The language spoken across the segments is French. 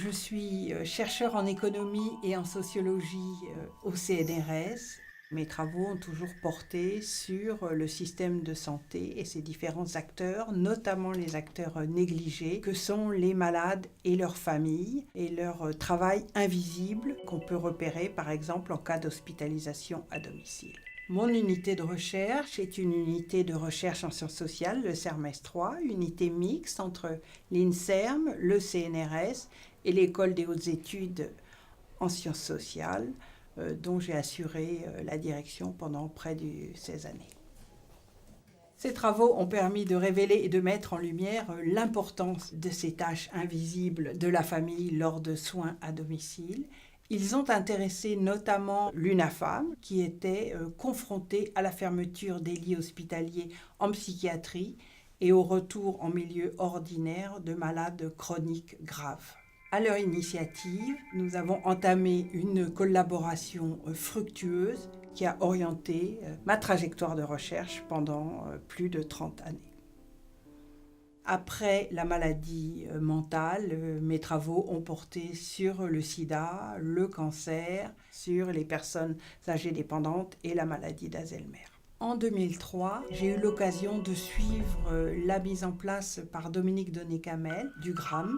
Je suis chercheur en économie et en sociologie au CNRS. Mes travaux ont toujours porté sur le système de santé et ses différents acteurs, notamment les acteurs négligés, que sont les malades et leurs familles, et leur travail invisible qu'on peut repérer par exemple en cas d'hospitalisation à domicile. Mon unité de recherche est une unité de recherche en sciences sociales, le CERMES 3, unité mixte entre l'INSERM, le CNRS et l'École des hautes études en sciences sociales, dont j'ai assuré la direction pendant près de 16 années. Ces travaux ont permis de révéler et de mettre en lumière l'importance de ces tâches invisibles de la famille lors de soins à domicile. Ils ont intéressé notamment l'UNAFAM, qui était confrontée à la fermeture des lits hospitaliers en psychiatrie et au retour en milieu ordinaire de malades chroniques graves. À leur initiative, nous avons entamé une collaboration fructueuse qui a orienté ma trajectoire de recherche pendant plus de 30 années. Après la maladie mentale, mes travaux ont porté sur le sida, le cancer, sur les personnes âgées dépendantes et la maladie d'Alzheimer. En 2003, j'ai eu l'occasion de suivre la mise en place par Dominique Donnet-Camel du GRAM.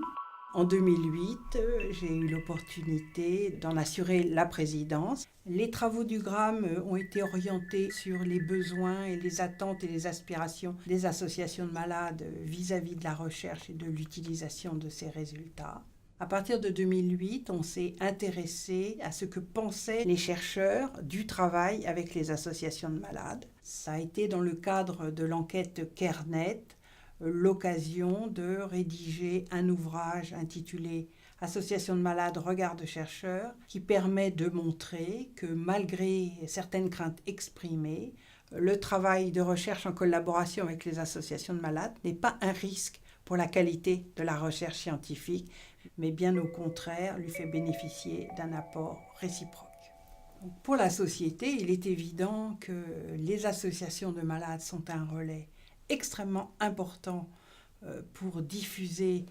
En 2008, j'ai eu l'opportunité d'en assurer la présidence. Les travaux du GRAM ont été orientés sur les besoins et les attentes et les aspirations des associations de malades vis-à-vis de la recherche et de l'utilisation de ces résultats. À partir de 2008, on s'est intéressé à ce que pensaient les chercheurs du travail avec les associations de malades. Ça a été dans le cadre de l'enquête CareNet, l'occasion de rédiger un ouvrage intitulé « Association de malades, regard de chercheurs » qui permet de montrer que malgré certaines craintes exprimées, le travail de recherche en collaboration avec les associations de malades n'est pas un risque pour la qualité de la recherche scientifique, mais bien au contraire lui fait bénéficier d'un apport réciproque. Pour la société, il est évident que les associations de malades sont un relais extrêmement important pour diffuser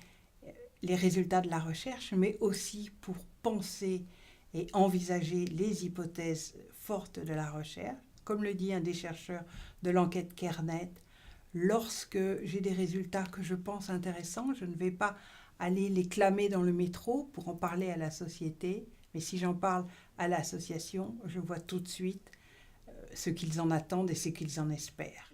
les résultats de la recherche, mais aussi pour penser et envisager les hypothèses fortes de la recherche. Comme le dit un des chercheurs de l'enquête CareNet, lorsque j'ai des résultats que je pense intéressants, je ne vais pas aller les clamer dans le métro pour en parler à la société, mais si j'en parle à l'association, je vois tout de suite ce qu'ils en attendent et ce qu'ils en espèrent.